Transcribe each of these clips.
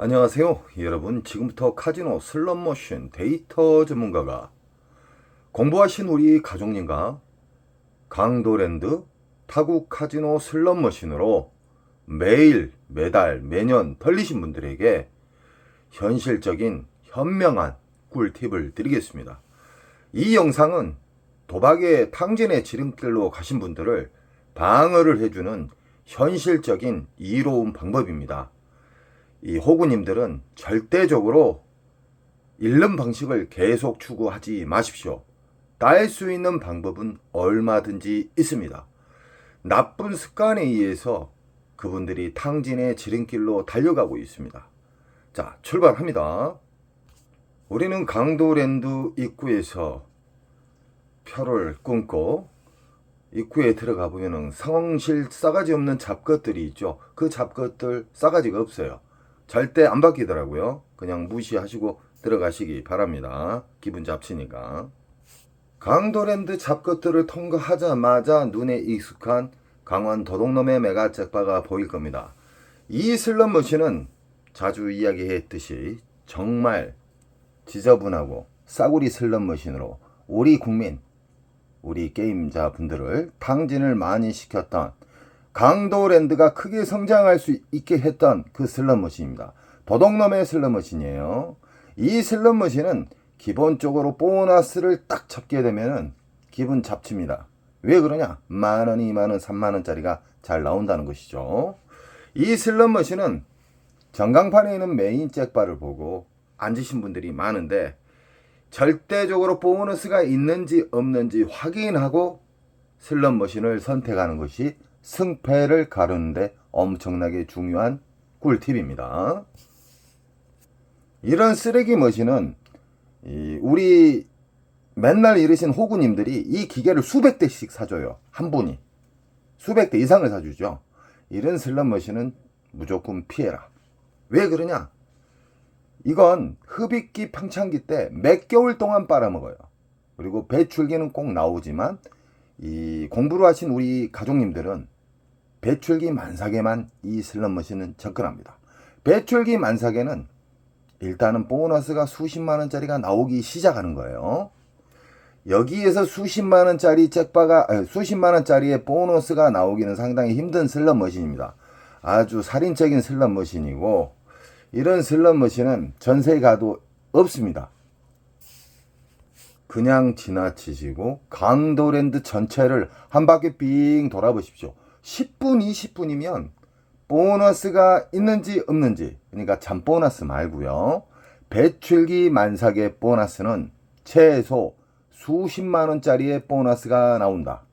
안녕하세요 여러분. 지금부터 카지노 슬롯머신 데이터 전문가가 공부하신 우리 가족님과 강도랜드 타국 카지노 슬롯머신으로 매일 매달 매년 털리신 분들에게 현실적인 현명한 꿀팁을 드리겠습니다. 이 영상은 도박의 탕진의 지름길로 가신 분들을 방어를 해주는 현실적인 이로운 방법입니다. 이 호구님들은 절대적으로 잃는 방식을 계속 추구하지 마십시오. 딸 수 있는 방법은 얼마든지 있습니다. 나쁜 습관에 의해서 그분들이 탕진의 지름길로 달려가고 있습니다. 자, 출발합니다. 우리는 강도랜드 입구에서 표를 끊고 입구에 들어가 보면은 상황실 싸가지 없는 잡것들이 있죠. 그 잡것들 싸가지가 없어요. 절대 안 바뀌더라고요. 그냥 무시하시고 들어가시기 바랍니다. 기분 잡치니까. 강도랜드 잡것들을 통과하자마자 눈에 익숙한 강원 도둑놈의 메가잭바가 보일 겁니다. 이 슬롯머신은 자주 이야기했듯이 정말 지저분하고 싸구리 슬롯머신으로 우리 국민, 우리 게임자 분들을 탕진을 많이 시켰던 강도랜드가 크게 성장할 수 있게 했던 그 슬롯머신입니다. 도둑놈의 슬롯머신이에요. 이 슬롯머신은 기본적으로 보너스를 딱 잡게 되면은 기분 잡칩니다. 왜 그러냐? 만원, 2만원, 3만원짜리가 잘 나온다는 것이죠. 이 슬롯머신은 전광판에 있는 메인 잭바를 보고 앉으신 분들이 많은데 절대적으로 보너스가 있는지 없는지 확인하고 슬롯머신을 선택하는 것이 승패를 가르는데 엄청나게 중요한 꿀팁입니다. 이런 쓰레기 머신은 우리 맨날 이러신 호구님들이 이 기계를 수백 대씩 사줘요. 한 분이 수백 대 이상을 사주죠. 이런 슬롯 머신은 무조건 피해라. 왜 그러냐? 이건 흡입기 평창기 때 몇 개월 동안 빨아먹어요. 그리고 배출기는 꼭 나오지만 이 공부를 하신 우리 가족님들은 배출기 만삭에만 이 슬롯머신은 접근합니다. 배출기 만삭에는 일단은 보너스가 수십만원짜리가 나오기 시작하는 거예요. 여기에서 수십만원짜리 수십만원짜리의 보너스가 나오기는 상당히 힘든 슬롯머신입니다. 아주 살인적인 슬롯머신이고 이런 슬롯머신은 전세에 가도 없습니다. 그냥 지나치시고 강도랜드 전체를 한 바퀴 빙 돌아보십시오. 10분, 20분이면 보너스가 있는지 없는지, 그러니까 잠보너스 말고요. 배출기 만삭의 보너스는 최소 수십만원짜리의 보너스가 나온다.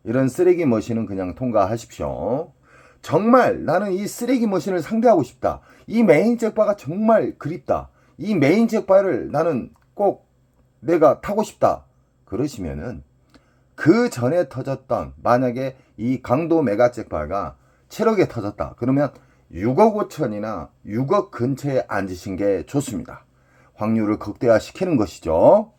이런 쓰레기 머신은 그냥 통과하십시오. 정말 나는 이 쓰레기 머신을 상대하고 싶다. 이 메인 잭바가 정말 그립다. 이 메인 잭바를 나는 꼭 내가 타고 싶다. 그러시면은 그 전에 터졌던, 만약에 이 강도 메가 잭바가 7억에 터졌다. 그러면 6억 5천이나 6억 근처에 앉으신 게 좋습니다. 확률을 극대화시키는 것이죠.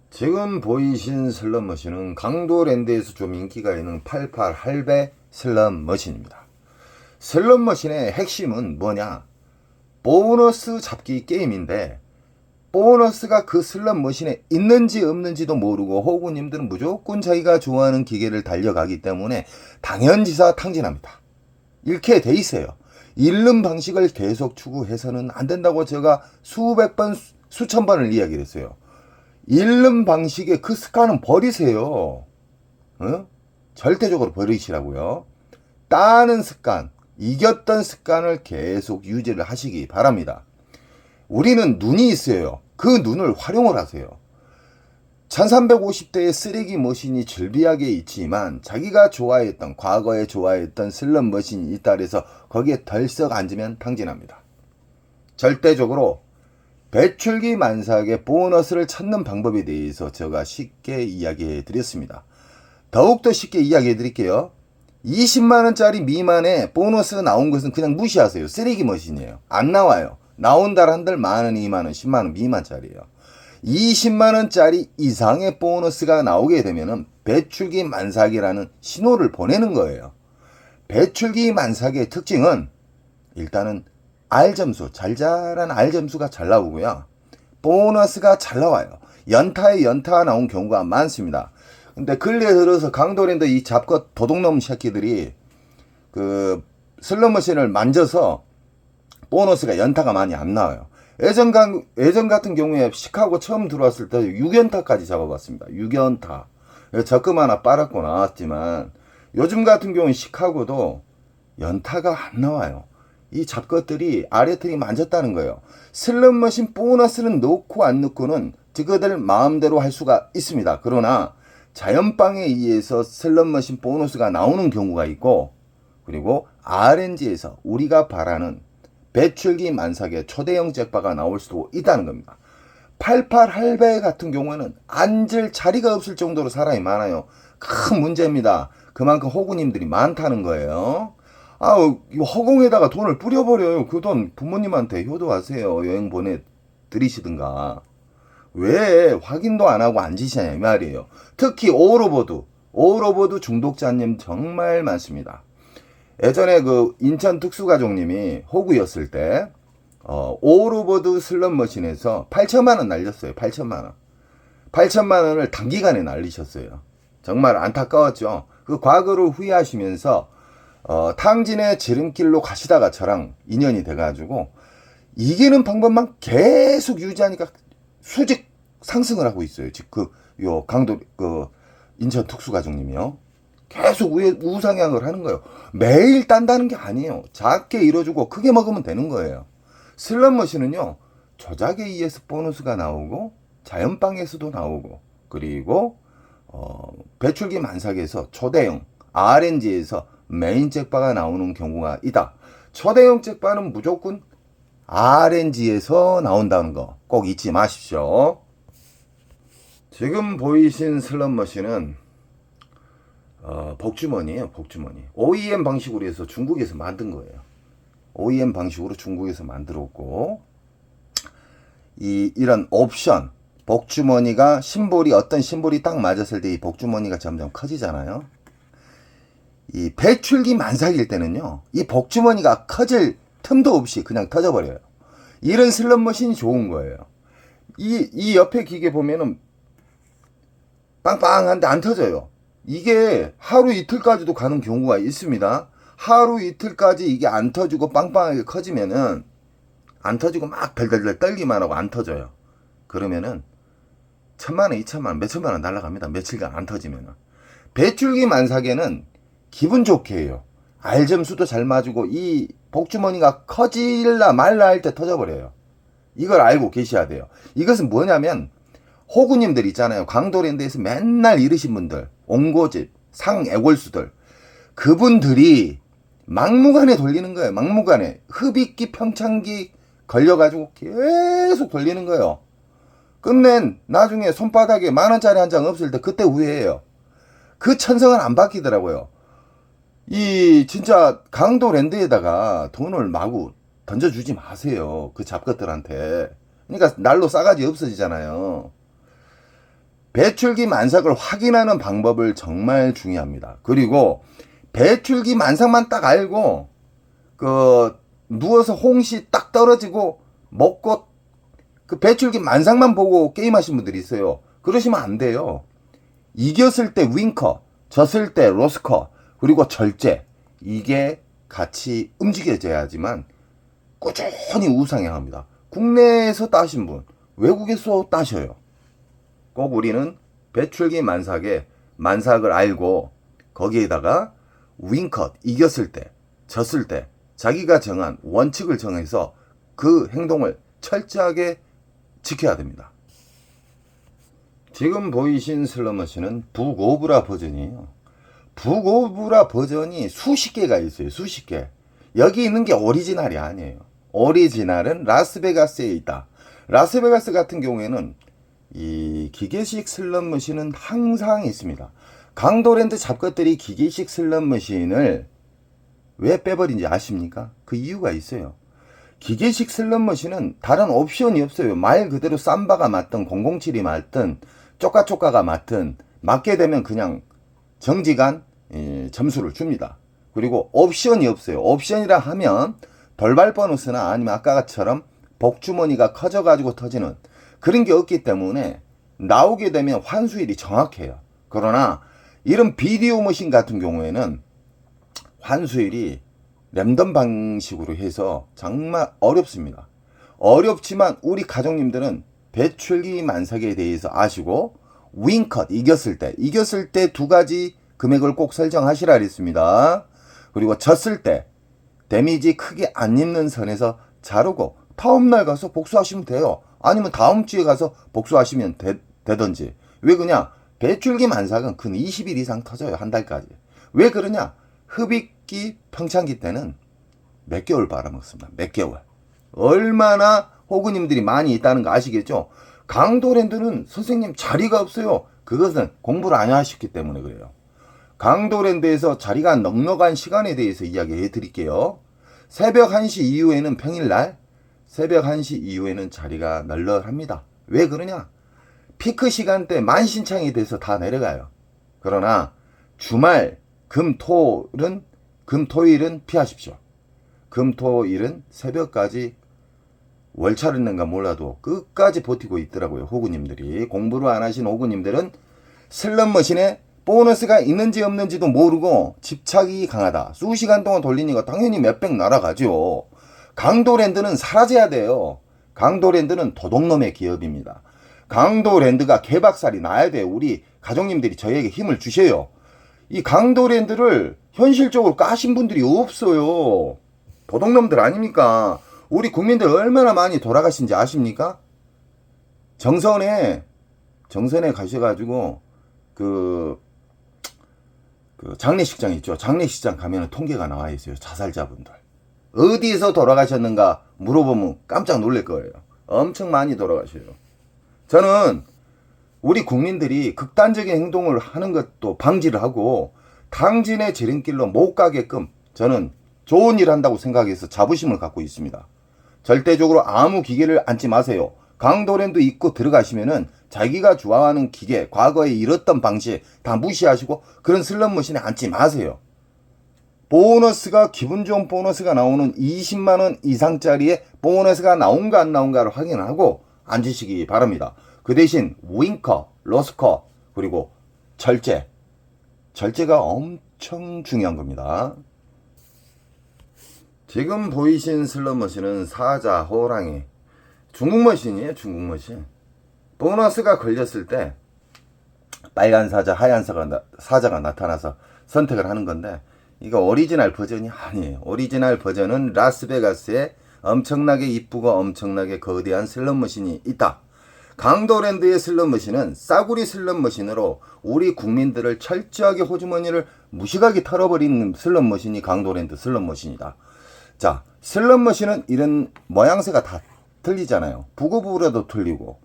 지금 보이신 슬롯머신은 강도랜드에서 좀 인기가 있는 88 할배 슬롯머신입니다. 슬롯머신의 핵심은 뭐냐? 보너스 잡기 게임인데 보너스가 그 슬롯머신에 있는지 없는지도 모르고 호구님들은 무조건 자기가 좋아하는 기계를 달려가기 때문에 당연지사 탕진합니다. 이렇게 돼 있어요. 잃는 방식을 계속 추구해서는 안 된다고 제가 수백 번, 수천 번을 이야기를 했어요. 잃는 방식의 그 습관은 버리세요. 절대적으로 버리시라고요. 따는 습관, 이겼던 습관을 계속 유지를 하시기 바랍니다. 우리는 눈이 있어요. 그 눈을 활용을 하세요. 1350대의 쓰레기 머신이 즐비하게 있지만 자기가 좋아했던, 과거에 좋아했던 슬롯 머신이 있다 그래서 거기에 덜썩 앉으면 탕진합니다. 절대적으로 배출기 만삭의 보너스를 찾는 방법에 대해서 제가 쉽게 이야기해 드렸습니다. 더욱더 쉽게 이야기해 드릴게요. 20만원짜리 미만의 보너스 나온 것은 그냥 무시하세요. 쓰레기 머신이에요. 안 나와요. 나온다 한들 만원, 2만원, 10만원 미만짜리예요. 20만원짜리 이상의 보너스가 나오게 되면은 배출기 만삭이라는 신호를 보내는 거예요. 배출기 만삭의 특징은 일단은 R점수, 잘잘한 R점수가 잘 나오고요. 보너스가 잘 나와요. 연타에 연타가 나온 경우가 많습니다. 근데 근래에 들어서 강도랜드 이 잡것 도둑놈 새끼들이 그 슬롯머신을 만져서 보너스가 연타가 많이 안 나와요. 예전 같은 경우에 시카고 처음 들어왔을 때 6연타까지 잡아봤습니다. 6연타. 적금 하나 빨았고 나왔지만 요즘 같은 경우는 시카고도 연타가 안 나와요. 이 잡것들이 아래틀이 만졌다는 거예요. 슬롯머신 보너스는 넣고 안 넣고는 그들 마음대로 할 수가 있습니다. 그러나 자연방에 의해서 슬롯머신 보너스가 나오는 경우가 있고, 그리고 RNG에서 우리가 바라는 배출기 만삭의 초대형 잭바가 나올 수도 있다는 겁니다. 88 할배 같은 경우에는 앉을 자리가 없을 정도로 사람이 많아요. 큰 문제입니다. 그만큼 호구님들이 많다는 거예요. 허공에다가 돈을 뿌려버려요. 그 돈 부모님한테 효도하세요. 여행 보내드리시든가. 왜 확인도 안 하고 앉으시냐 이 말이에요. 특히 오로보드 중독자님 정말 많습니다. 예전에 그 인천 특수가족님이 호구였을 때 오로보드 슬롯머신에서 8천만 원 날렸어요. 8천만 원을 단기간에 날리셨어요. 정말 안타까웠죠. 그 과거를 후회하시면서 탕진의 지름길로 가시다가 저랑 인연이 돼가지고 이기는 방법만 계속 유지하니까 수직 상승을 하고 있어요. 지금 인천 특수가족님이요. 계속 우상향을 하는 거예요. 매일 딴다는 게 아니에요. 작게 이뤄주고 크게 먹으면 되는 거예요. 슬롯머신은요, 조작에 의해서 보너스가 나오고 자연방에서도 나오고, 그리고 배출기 만삭에서 초대형 RNG에서 메인 잭바가 나오는 경우가 있다. 초대형 잭바는 무조건 RNG에서 나온다는 거 꼭 잊지 마십시오. 지금 보이신 슬롯머신은 복주머니예요. 복주머니. OEM 방식으로 해서 중국에서 만든 거예요. OEM 방식으로 중국에서 만들었고, 이런 옵션, 복주머니가 어떤 심볼이 딱 맞았을 때 이 복주머니가 점점 커지잖아요. 이 배출기 만삭일 때는요, 이 복주머니가 커질 틈도 없이 그냥 터져버려요. 이런 슬롯머신이 좋은 거예요. 이 옆에 기계 보면은 빵빵한데 안 터져요. 이게 하루 이틀까지도 가는 경우가 있습니다. 하루 이틀까지 이게 안 터지고 빵빵하게 커지면은, 안 터지고 막 덜덜덜 떨기만 하고 안 터져요. 그러면은 1,000만원, 2,000만원, 몇천만원 날아갑니다. 며칠간 안 터지면은. 배출기 만삭에는 기분 좋게 해요. R점수도 잘 맞고 이 복주머니가 커질라 말라 할 때 터져버려요. 이걸 알고 계셔야 돼요. 이것은 뭐냐면 호구님들 있잖아요. 강도랜드에서 맨날 이르신 분들, 옹고집, 상애골수들, 그분들이 막무가내 돌리는 거예요. 막무가내. 흡입기, 평창기 걸려가지고 계속 돌리는 거예요. 끝낸 나중에 손바닥에 10,000원짜리 한 장 없을 때 그때 후회해요. 그 천성은 안 바뀌더라고요. 진짜 강도랜드에다가 돈을 마구 던져주지 마세요. 그 잡것들한테. 그러니까 날로 싸가지 없어지잖아요. 배출기 만삭을 확인하는 방법을 정말 중요합니다. 그리고 배출기 만삭만 딱 알고 누워서 홍시 딱 떨어지고 먹고 그 배출기 만삭만 보고 게임하신 분들이 있어요. 그러시면 안 돼요. 이겼을 때 윙커, 졌을 때 로스커, 그리고 절제, 이게 같이 움직여져야지만 꾸준히 우상향합니다. 국내에서 따신 분, 외국에서 따셔요. 꼭 우리는 배출기 만삭을 알고 거기에다가 윙컷, 이겼을 때, 졌을 때 자기가 정한 원칙을 정해서 그 행동을 철저하게 지켜야 됩니다. 지금 보이신 슬롯머신은 북오브라 버전이에요. 북오브라 버전이 수십 개가 있어요. 수십 개. 여기 있는 게 오리지널이 아니에요. 오리지널은 라스베가스에 있다. 라스베가스 같은 경우에는 이 기계식 슬롯머신은 항상 있습니다. 강도랜드 잡것들이 기계식 슬롯머신을 왜 빼버린지 아십니까? 그 이유가 있어요. 기계식 슬롯머신은 다른 옵션이 없어요. 말 그대로 삼바가 맞든 007이 맞든 쪼까쪼까가 맞든 맞게 되면 그냥 정지간 점수를 줍니다. 그리고 옵션이 없어요. 옵션이라 하면 돌발 보너스나 아니면 아까처럼 복주머니가 커져가지고 터지는 그런 게 없기 때문에 나오게 되면 환수율이 정확해요. 그러나 이런 비디오 머신 같은 경우에는 환수율이 랜덤 방식으로 해서 정말 어렵습니다. 어렵지만 우리 가족님들은 배출기 만삭에 대해서 아시고 윙컷 이겼을 때 두 가지 금액을 꼭 설정하시라 그랬습니다. 그리고 졌을 때 데미지 크게 안 입는 선에서 자르고 다음날 가서 복수하시면 돼요. 아니면 다음 주에 가서 복수하시면 되든지. 왜 그러냐? 배출기 만삭은 근 20일 이상 터져요. 한 달까지. 왜 그러냐? 흡입기 평창기 때는 몇 개월 빨아먹습니다. 몇 개월. 얼마나 호구님들이 많이 있다는 거 아시겠죠? 강도랜드는 선생님 자리가 없어요. 그것은 공부를 안 하셨기 때문에 그래요. 강도랜드에서 자리가 넉넉한 시간에 대해서 이야기해 드릴게요. 새벽 1시 이후에는 평일날 새벽 1시 이후에는 자리가 널널합니다. 왜 그러냐? 피크 시간대 만신창이 돼서 다 내려가요. 그러나 주말 금토일은 피하십시오. 금토일은 새벽까지 월차를 낸가 몰라도 끝까지 버티고 있더라고요. 호구님들이. 공부를 안 하신 호구님들은 슬롯머신에 보너스가 있는지 없는지도 모르고 집착이 강하다. 수시간 동안 돌리니까 당연히 몇백 날아가죠. 강도랜드는 사라져야 돼요. 강도랜드는 도둑놈의 기업입니다. 강도랜드가 개박살이 나야 돼요. 우리 가족님들이 저희에게 힘을 주셔요. 이 강도랜드를 현실적으로 까신 분들이 없어요. 도둑놈들 아닙니까? 우리 국민들 얼마나 많이 돌아가신지 아십니까? 정선에 가셔가지고 그 장례식장 있죠. 장례식장 가면은 통계가 나와 있어요. 자살자분들. 어디서 돌아가셨는가 물어보면 깜짝 놀랄 거예요. 엄청 많이 돌아가셔요. 저는 우리 국민들이 극단적인 행동을 하는 것도 방지를 하고 당진의 지름길로 못 가게끔 저는 좋은 일 한다고 생각해서 자부심을 갖고 있습니다. 절대적으로 아무 기계를 앉지 마세요. 강도랜드 입고 들어가시면은 자기가 좋아하는 기계, 과거에 잃었던 방식 다 무시하시고 그런 슬롯머신에 앉지 마세요. 보너스가 기분 좋은 보너스가 나오는 20만원 이상짜리의 보너스가 나온가 안 나온가를 확인하고 앉으시기 바랍니다. 그 대신 윙커, 로스커 그리고 절제가 엄청 중요한 겁니다. 지금 보이신 슬롯머신은 사자, 호랑이 중국머신이에요. 중국머신. 보너스가 걸렸을 때 빨간 사자, 하얀 사자가 나타나서 선택을 하는 건데 이거 오리지널 버전이 아니에요. 오리지널 버전은 라스베가스에 엄청나게 이쁘고 엄청나게 거대한 슬롯머신이 있다. 강도랜드의 슬롯머신은 싸구리 슬롯머신으로 우리 국민들을 철저하게 호주머니를 무식하게 털어버리는 슬롯머신이 강도랜드 슬롯머신이다. 자, 슬롯머신은 이런 모양새가 다 틀리잖아요. 부고부라도 틀리고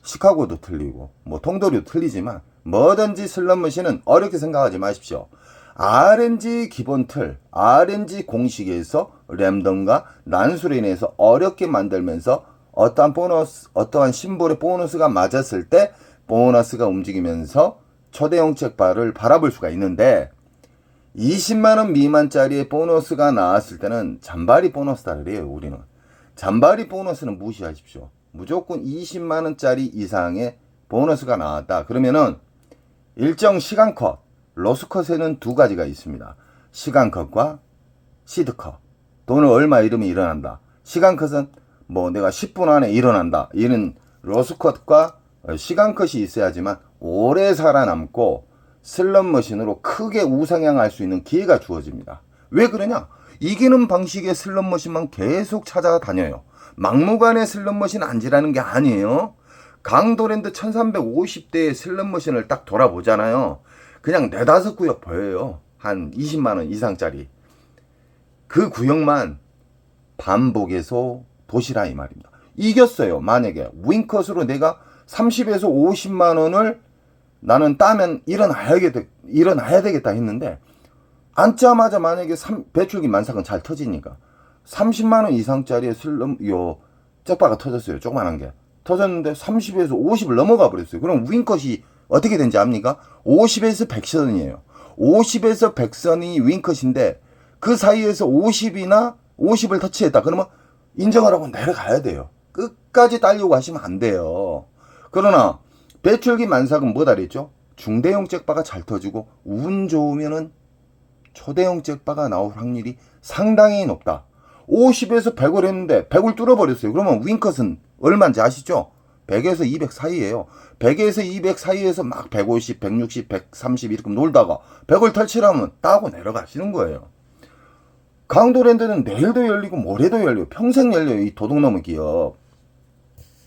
시카고도 틀리고 뭐 통도리도 틀리지만 뭐든지 슬롯머신은 어렵게 생각하지 마십시오. RNG 기본 틀, RNG 공식에서 랜덤과 난수로 인해서 어렵게 만들면서 어떠한 심볼의 보너스가 맞았을 때 보너스가 움직이면서 초대형 책발을 바라볼 수가 있는데 20만원 미만짜리의 보너스가 나왔을 때는 잔바리 보너스다 그래요. 우리는 잔바리 보너스는 무시하십시오. 무조건 20만원짜리 이상의 보너스가 나왔다. 그러면은 일정 시간컷, 로스컷에는 두 가지가 있습니다. 시간컷과 시드컷. 돈을 얼마 잃으면 일어난다. 시간컷은 뭐 내가 10분 안에 일어난다. 이는 로스컷과 시간컷이 있어야지만 오래 살아남고 슬롯머신으로 크게 우상향할 수 있는 기회가 주어집니다. 왜 그러냐? 이기는 방식의 슬롯머신만 계속 찾아다녀요. 막무가내 슬롯머신 앉으라는 게 아니에요. 강도랜드 1350대의 슬롯머신을 딱 돌아보잖아요. 그냥 4-5 구역 보여요. 한 20만원 이상짜리. 그 구역만 반복해서 보시라 이 말입니다. 이겼어요. 만약에 윙컷으로 내가 30에서 50만원을 나는 따면 일어나야 되겠다 했는데 앉자마자 만약에 배출기 만삭은 잘 터지니까 30만원 이상짜리의 잭바가 터졌어요. 조그만한 게 터졌는데 30에서 50을 넘어가 버렸어요. 그럼 윙컷이 어떻게 된지 압니까? 50에서 100선이에요. 50에서 100선이 윙컷인데 그 사이에서 50이나 50을 터치했다. 그러면 인정을 하고 내려가야 돼요. 끝까지 딸려고 하시면 안 돼요. 그러나 배출기 만삭은 뭐다 그랬죠? 중대형 잭바가 잘 터지고 운 좋으면은 초대형 잭바가 나올 확률이 상당히 높다. 50에서 100을 했는데 100을 뚫어버렸어요. 그러면 윙컷은 얼마인지 아시죠? 100에서 200 사이에요. 100에서 200 사이에서 막 150, 160, 130 이렇게 놀다가 100을 탈취하면 따고 내려가시는 거예요. 강도랜드는 내일도 열리고 모레도 열려요. 평생 열려요. 이 도둑놈의 기업.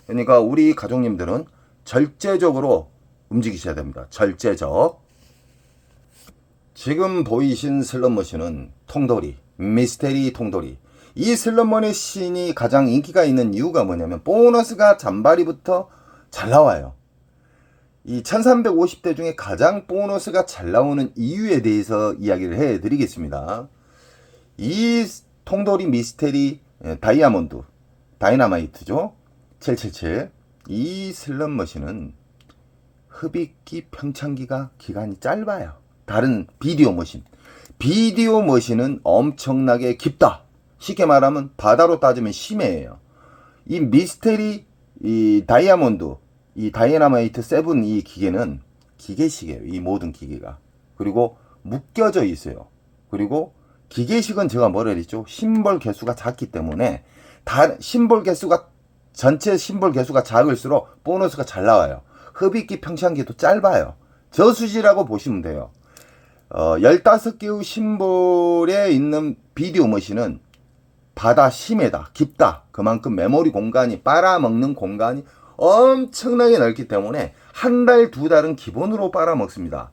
그러니까 우리 가족님들은 절제적으로 움직이셔야 됩니다. 절제적. 지금 보이신 슬롯머신은 통돌이, 미스테리 통돌이. 이 슬롯머신이 가장 인기가 있는 이유가 뭐냐면 보너스가 잔바리부터 잘 나와요. 이 1350대 중에 가장 보너스가 잘 나오는 이유에 대해서 이야기를 해드리겠습니다. 이 통돌이 미스테리 다이아몬드, 다이너마이트죠. 777. 이 슬롯머신은 흡입기 평창기가 기간이 짧아요. 다른 비디오 머신. 비디오 머신은 엄청나게 깊다. 쉽게 말하면 바다로 따지면 심해예요. 이 미스테리, 이 다이아몬드, 이 다이너마이트 7 이 기계는 기계식이에요. 이 모든 기계가. 그리고 묶여져 있어요. 그리고 기계식은 제가 뭐라 그랬죠? 심볼 개수가 작기 때문에 심볼 개수가 전체 심볼 개수가 작을수록 보너스가 잘 나와요. 흡입기 평창기도 짧아요. 저수지라고 보시면 돼요. 15개의 심볼에 있는 비디오 머신은 바다 심해다, 깊다. 그만큼 메모리 공간이 빨아먹는 공간이 엄청나게 넓기 때문에 한 달, 두 달은 기본으로 빨아먹습니다.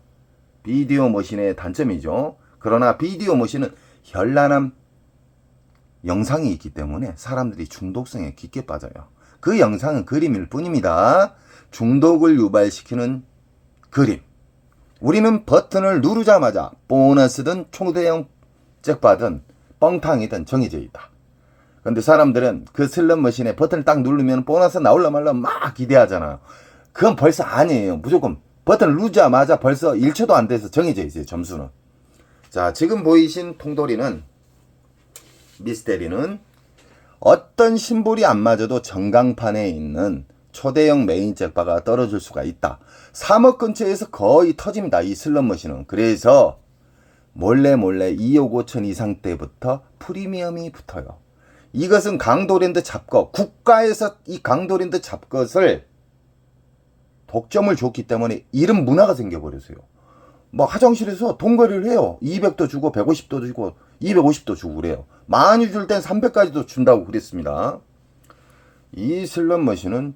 비디오 머신의 단점이죠. 그러나 비디오 머신은 현란한 영상이 있기 때문에 사람들이 중독성에 깊게 빠져요. 그 영상은 그림일 뿐입니다. 중독을 유발시키는 그림. 우리는 버튼을 누르자마자 보너스든 초대형 잭바든 뻥탕이든 정해져 있다. 근데 사람들은 그 슬롯머신에 버튼을 딱 누르면 보너스 나올라 말라 막 기대하잖아요. 그건 벌써 아니에요. 무조건 버튼을 누르자마자 벌써 1초도 안 돼서 정해져 있어요. 점수는. 자, 지금 보이신 통돌이는 미스테리는 어떤 심볼이 안 맞아도 전광판에 있는 초대형 메인 잭바가 떨어질 수가 있다. 3억 근처에서 거의 터집니다. 이 슬롯머신은. 그래서 몰래 2억 5천 이상 때부터 프리미엄이 붙어요. 이것은 강도랜드 잡것, 국가에서 이 강도랜드 잡것을 독점을 줬기 때문에 이런 문화가 생겨버렸어요. 뭐 화장실에서 돈거리를 해요. 200도 주고 150도 주고 250도 주고 그래요. 많이 줄 땐 300까지도 준다고 그랬습니다. 이 슬롯머신은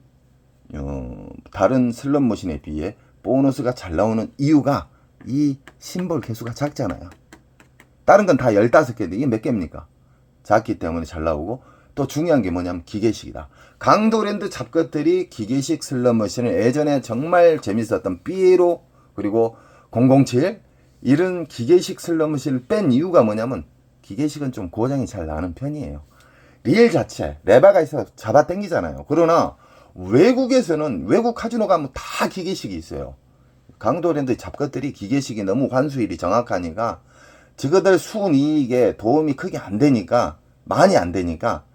다른 슬롯머신에 비해 보너스가 잘 나오는 이유가 이 심볼 개수가 작잖아요. 다른 건 다 15개인데 이게 몇 개입니까? 작기 때문에 잘 나오고, 또 중요한 게 뭐냐면 기계식이다. 강도랜드 잡것들이 기계식 슬롯머신을 예전에 정말 재밌었던 삐에로 그리고 007 이런 기계식 슬롯머신을 뺀 이유가 뭐냐면 기계식은 좀 고장이 잘 나는 편이에요. 릴 자체 레바가 있어서 잡아 당기잖아요. 그러나 외국에서는 외국 카지노 가면 다 기계식이 있어요. 강도랜드 잡것들이 기계식이 너무 환수율이 정확하니까 저거들 순이익에 도움이 크게 안 되니까, 많이 안 되니까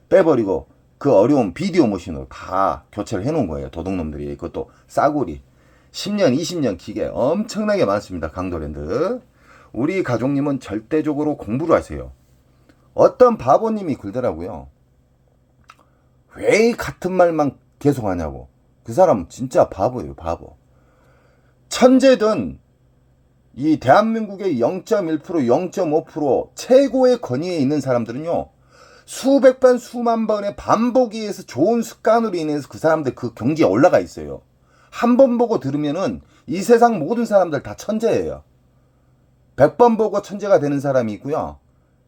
빼버리고 그 어려운 비디오 머신으로 다 교체를 해놓은 거예요. 도둑놈들이. 그것도 싸구리 10년 20년 기계 엄청나게 많습니다. 강도랜드. 우리 가족님은 절대적으로 공부를 하세요. 어떤 바보님이 굴더라고요. 왜 같은 말만 계속 하냐고. 그 사람 진짜 바보예요. 바보. 천재든 이 대한민국의 0.1%, 0.5% 최고의 권위에 있는 사람들은요, 수백 번, 수만 번의 반복에 의해서 좋은 습관으로 인해서 그 사람들 그 경지에 올라가 있어요. 한 번 보고 들으면은 이 세상 모든 사람들 다 천재예요. 100번 보고 천재가 되는 사람이 있고요.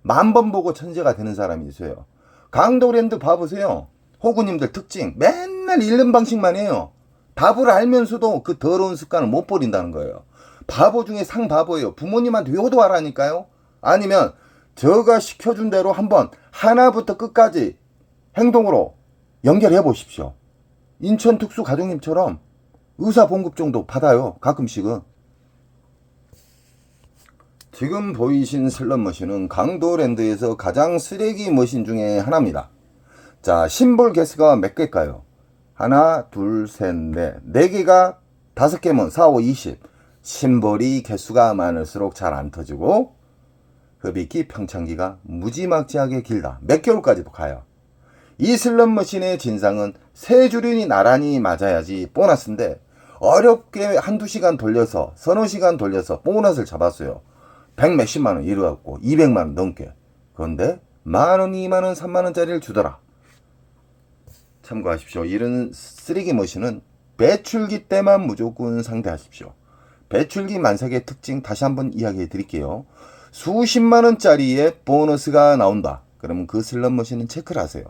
10,000번 보고 천재가 되는 사람이 있어요. 강도랜드 봐보세요. 호구님들 특징. 맨날 잃는 방식만 해요. 답을 알면서도 그 더러운 습관을 못 버린다는 거예요. 바보 중에 상바보예요. 부모님한테 효도하라니까요. 아니면 제가 시켜준 대로 한번 하나부터 끝까지 행동으로 연결해 보십시오. 인천 특수 가족님처럼 의사 봉급 정도 받아요. 가끔씩은. 지금 보이신 슬롯머신은 강도랜드에서 가장 쓰레기 머신 중에 하나입니다. 자, 심볼 개수가 몇 개일까요? 하나, 둘, 셋, 넷. 4개가 5개면 4, 5, 20. 심볼이 개수가 많을수록 잘 안 터지고 흡입기, 평창기가 무지막지하게 길다. 몇 개월까지도 가요. 이 슬롯머신의 진상은 세 줄이 나란히 맞아야지 보너스인데 어렵게 한두 시간 돌려서 서너 시간 돌려서 보너스를 잡았어요. 100 몇십만 원 이래갖고 200만 원 넘게. 그런데 만원, 2만원, 3만원짜리를 주더라. 참고하십시오. 이런 쓰레기 머신은 배출기 때만 무조건 상대하십시오. 배출기 만삭의 특징 다시 한번 이야기해 드릴게요. 수십만원짜리의 보너스가 나온다. 그러면 그 슬롯 머신은 체크를 하세요.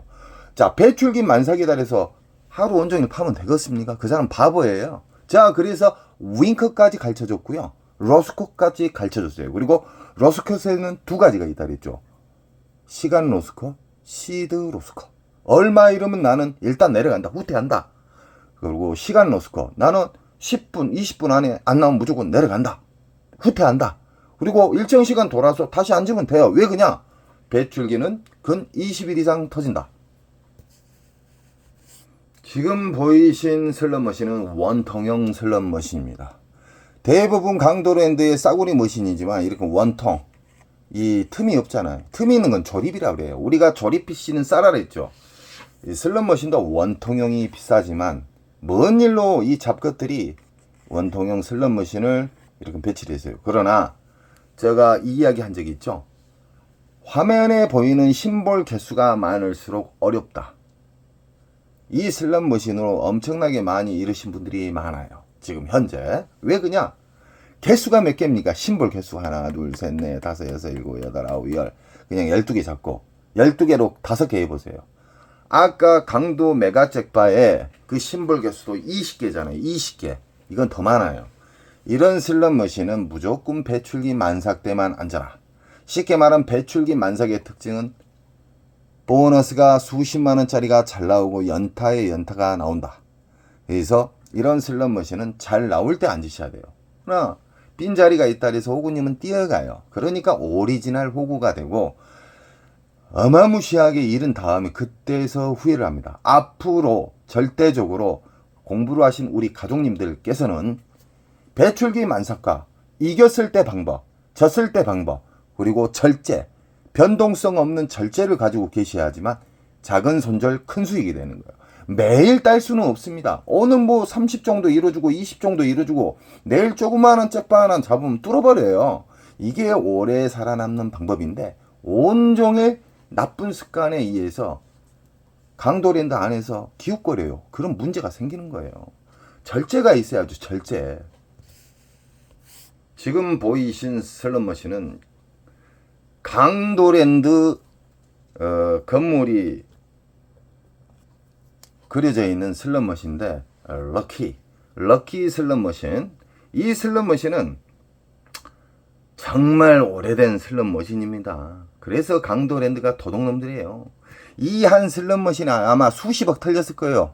자, 배출기 만삭이다 해서 하루 온종일 파면 되겠습니까? 그 사람 바보예요. 자, 그래서 윙크까지 가르쳐줬고요. 로스컷까지 가르쳐줬어요. 그리고 로스컷에는 두 가지가 있다 그랬죠. 시간 로스컷, 시드 로스컷. 얼마 이러면 나는 일단 내려간다. 후퇴한다. 그리고 시간 로스컷. 나는 10분, 20분 안에 안 나오면 무조건 내려간다. 후퇴한다. 그리고 일정 시간 돌아서 다시 앉으면 돼요. 왜 그냐? 배출기는 근 20일 이상 터진다. 지금 보이신 슬롯머신은 원통형 슬롯머신입니다. 대부분 강도랜드의 싸구리 머신이지만 이렇게 원통, 이 틈이 없잖아요. 틈이 있는 건 조립이라고 그래요. 우리가 조립 PC는 싸라 그랬죠. 이 슬롯머신도 원통형이 비싸지만 먼 일로 이 잡것들이 원통형 슬롯머신을 이렇게 배치를 했어요. 그러나 제가 이 이야기 한 적이 있죠. 화면에 보이는 심볼 개수가 많을수록 어렵다. 이 슬롯머신으로 엄청나게 많이 잃으신 분들이 많아요. 지금 현재. 왜 그냐? 개수가 몇 개입니까? 심볼 개수 하나, 둘, 셋, 넷, 다섯, 여섯, 일곱, 여덟, 아홉, 열. 그냥 12개 잡고 12개로 5개 해보세요. 아까 강도 메가잭바에 그 심볼 개수도 20개잖아요. 20개. 이건 더 많아요. 이런 슬롯머신은 무조건 배출기 만삭 때만 앉아라. 쉽게 말하면 배출기 만삭의 특징은 보너스가 수십만원짜리가 잘 나오고 연타에 연타가 나온다. 그래서 이런 슬롯머신은 잘 나올 때 앉으셔야 돼요. 그러나 빈자리가 있다 해서 호구님은 뛰어가요. 그러니까 오리지널 호구가 되고 어마무시하게 잃은 다음에 그때서 후회를 합니다. 앞으로 절대적으로 공부를 하신 우리 가족님들께서는 배출기 만삭과 이겼을 때 방법, 졌을 때 방법, 그리고 절제, 변동성 없는 절제를 가지고 계셔야지만 작은 손절 큰 수익이 되는 거예요. 매일 딸 수는 없습니다. 오늘 뭐 30 정도 이뤄주고 20 정도 이뤄주고 내일 조그마한 잭바 하나 잡으면 뚫어버려요. 이게 오래 살아남는 방법인데 온종일 나쁜 습관에 의해서 강도랜드 안에서 기웃거려요. 그런 문제가 생기는 거예요. 절제가 있어야죠. 절제. 지금 보이신 슬롯머신은 강도랜드 건물이 그려져 있는 슬롯머신인데 럭키 슬롯머신. 이 슬롯머신은 정말 오래된 슬롯머신입니다. 그래서 강도랜드가 도둑놈들이에요. 이 한 슬롯머신이 아마 수십억 털렸을 거예요.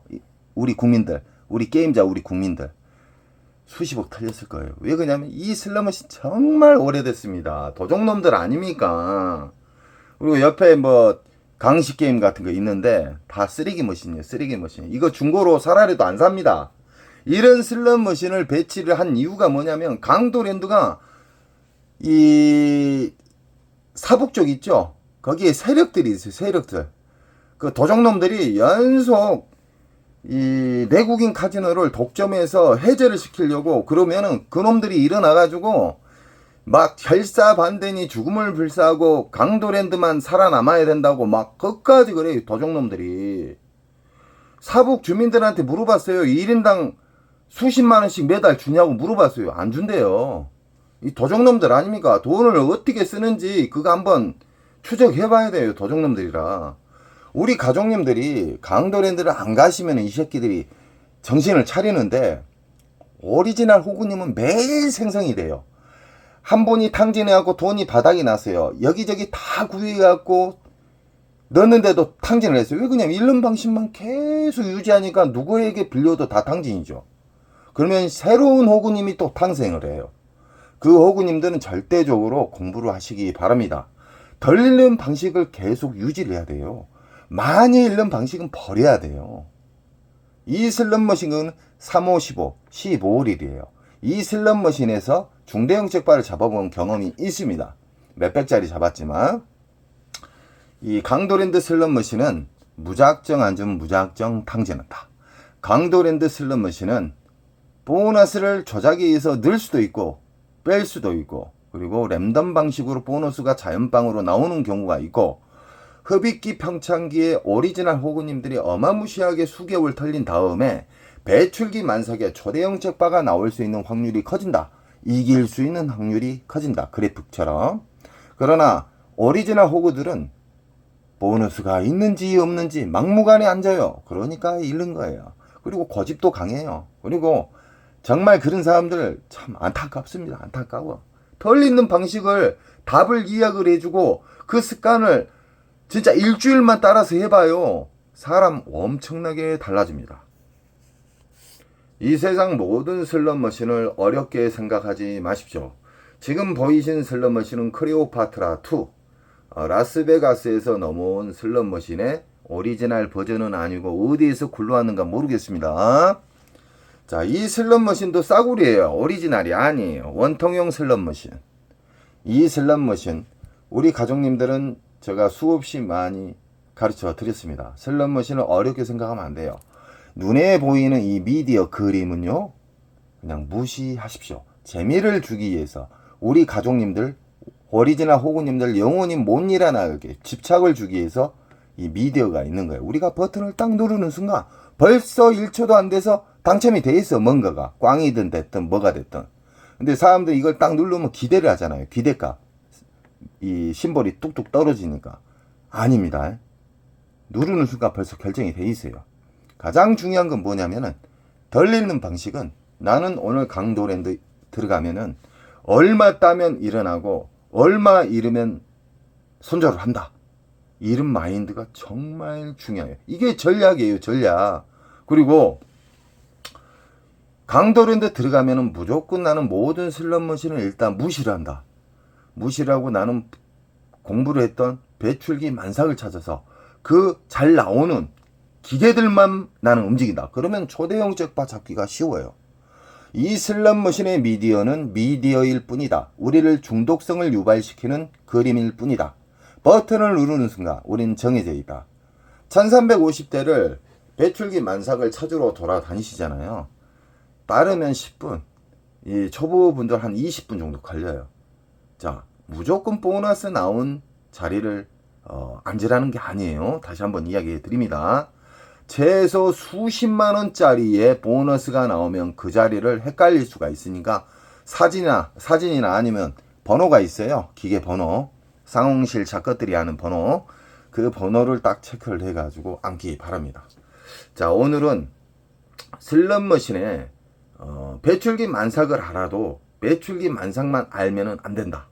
우리 국민들, 우리 게임자, 우리 국민들 수십억 털렸을 거예요. 왜 그러냐면 이 슬롯머신 정말 오래됐습니다. 도둑놈들 아닙니까? 그리고 옆에 뭐 강식 게임 같은 거 있는데 다 쓰레기 머신이에요. 쓰레기 머신. 이거 중고로 사라리도 안 삽니다. 이런 슬롯 머신을 배치를 한 이유가 뭐냐면 강도랜드가 이 사북 쪽 있죠. 거기에 세력들이 있어요. 세력들. 그 도적놈들이 연속 이 내국인 카지노를 독점해서 해제를 시키려고 그러면은 그놈들이 일어나가지고 막 결사반대니 죽음을 불사하고 강도랜드만 살아남아야 된다고 막 끝까지 그래요. 도적놈들이. 사북 주민들한테 물어봤어요. 1인당 수십만원씩 매달 주냐고 물어봤어요. 안 준대요. 이 도적놈들 아닙니까? 돈을 어떻게 쓰는지 그거 한번 추적해봐야 돼요. 도적놈들이라. 우리 가족님들이 강도랜드를 안 가시면 이 새끼들이 정신을 차리는데 오리지널 호구님은 매일 생성이 돼요. 한 분이 탕진해갖고 돈이 바닥이 났어요. 여기저기 다 구해갖고 넣는데도 탕진을 했어요. 왜 그냥 잃는 방식만 계속 유지하니까 누구에게 빌려도 다 탕진이죠. 그러면 새로운 호구님이 또 탄생을 해요. 그 호구님들은 절대적으로 공부를 하시기 바랍니다. 덜 읽는 방식을 계속 유지를 해야 돼요. 많이 읽는 방식은 버려야 돼요. 이 슬롯머신은 3, 5, 15, 15일이에요. 이 슬롯머신에서 중대형 잭바를 잡아본 경험이 있습니다. 몇백짜리 잡았지만 이 강도랜드 슬롯머신은 무작정 앉으면 무작정 탕진한다. 강도랜드 슬롯머신은 보너스를 조작에 의해서 넣을 수도 있고 뺄 수도 있고 그리고 랜덤 방식으로 보너스가 자연방으로 나오는 경우가 있고 흡입기 평창기에 오리지널 호구님들이 어마무시하게 수개월 털린 다음에 배출기 만삭에 초대형 잭바가 나올 수 있는 확률이 커진다. 이길 수 있는 확률이 커진다. 그래프처럼. 그러나 오리지널 호구들은 보너스가 있는지 없는지 막무가내 앉아요. 그러니까 잃는 거예요. 그리고 고집도 강해요. 그리고 정말 그런 사람들 참 안타깝습니다. 안타까워. 덜 있는 방식을 답을 이야기를 해주고 그 습관을 진짜 일주일만 따라서 해봐요. 사람 엄청나게 달라집니다. 이 세상 모든 슬롯머신을 어렵게 생각하지 마십시오. 지금 보이신 슬롯머신은 클레오파트라2 라스베가스에서 넘어온 슬롯머신의 오리지널 버전은 아니고 어디에서 굴러왔는가 모르겠습니다. 자, 이 슬롯머신도 싸구려예요. 오리지널이 아니에요. 원통형 슬롯머신. 이 슬롯머신 우리 가족님들은 제가 수없이 많이 가르쳐 드렸습니다. 슬롯머신을 어렵게 생각하면 안 돼요. 눈에 보이는 이 미디어 그림은요 그냥 무시하십시오. 재미를 주기 위해서 우리 가족님들 오리지널 호구님들 영원히 못 일어나게 집착을 주기 위해서 이 미디어가 있는 거예요. 우리가 버튼을 딱 누르는 순간 벌써 1초도 안 돼서 당첨이 돼 있어. 뭔가가 꽝이든 됐든 뭐가 됐든. 근데 사람들이 이걸 딱 누르면 기대를 하잖아요. 기대값. 이 심볼이 뚝뚝 떨어지니까. 아닙니다. 누르는 순간 벌써 결정이 돼 있어요. 가장 중요한 건 뭐냐면은 덜 읽는 방식은 나는 오늘 강도랜드 들어가면은 얼마 따면 일어나고 얼마 잃으면 손절을 한다. 이런 마인드가 정말 중요해요. 이게 전략이에요. 전략. 그리고 강도랜드 들어가면은 무조건 나는 모든 슬롯머신을 일단 무시를 한다. 무시를 하고 나는 공부를 했던 배출기 만삭을 찾아서 그 잘 나오는 기계들만 나는 움직인다. 그러면 초대형 잭바 잡기가 쉬워요. 이 슬롯머신의 미디어는 미디어일 뿐이다. 우리를 중독성을 유발시키는 그림일 뿐이다. 버튼을 누르는 순간 우린 정해져 있다. 1350대를 배출기 만삭을 찾으러 돌아다니시잖아요. 빠르면 10분, 이 초보분들 한 20분 정도 걸려요. 자, 무조건 보너스 나온 자리를 앉으라는 게 아니에요. 다시 한번 이야기해 드립니다. 최소 수십만원짜리의 보너스가 나오면 그 자리를 헷갈릴 수가 있으니까 사진이나 아니면 번호가 있어요. 기계 번호. 상홍실 작가들이 하는 번호. 그 번호를 딱 체크를 해가지고 앉기 바랍니다. 자, 오늘은 슬롯머신에 배출기 만삭을 알아도 배출기 만삭만 알면은 안 된다.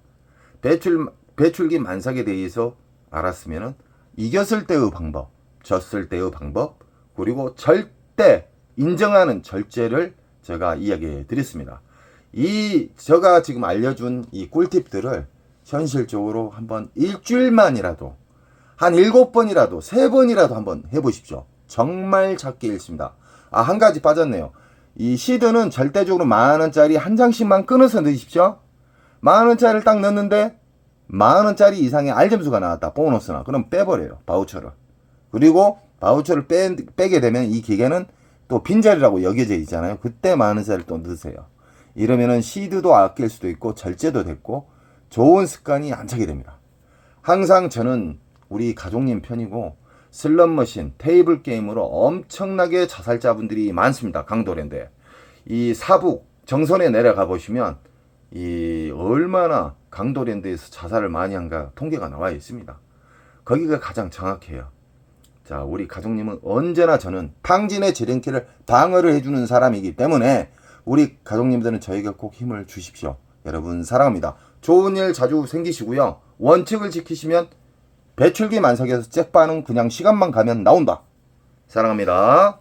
배출기 만삭에 대해서 알았으면은 이겼을 때의 방법, 졌을 때의 방법, 그리고 절대 인정하는 절제를 제가 이야기해 드렸습니다. 제가 지금 알려준 이 꿀팁들을 현실적으로 한번 일주일만이라도 한 7번이라도 3번이라도 한번 해보십시오. 정말 작게 읽습니다. 한 가지 빠졌네요. 이 시드는 절대적으로 10,000원짜리 한 장씩만 끊어서 넣으십시오. 10,000원짜리를 딱 넣는데 10,000원짜리 이상의 알점수가 나왔다. 보너스나. 그럼 빼버려요. 바우처를. 그리고 바우처를 빼게 되면 이 기계는 또 빈자리라고 여겨져 있잖아요. 그때 10,000원짜리를 또 넣으세요. 이러면은 시드도 아낄 수도 있고 절제도 됐고 좋은 습관이 안 차게 됩니다. 항상 저는 우리 가족님 편이고 슬롯머신, 테이블 게임으로 엄청나게 자살자분들이 많습니다. 강도랜드에. 이 사북 정선에 내려가 보시면 이 얼마나 강도랜드에서 자살을 많이 한가 통계가 나와 있습니다. 거기가 가장 정확해요. 자, 우리 가족님은 언제나 저는 탕진의 지름길을 방어를 해주는 사람이기 때문에 우리 가족님들은 저에게 꼭 힘을 주십시오. 여러분 사랑합니다. 좋은 일 자주 생기시고요. 원칙을 지키시면 배출기 만삭에서 잭바는 그냥 시간만 가면 나온다. 사랑합니다.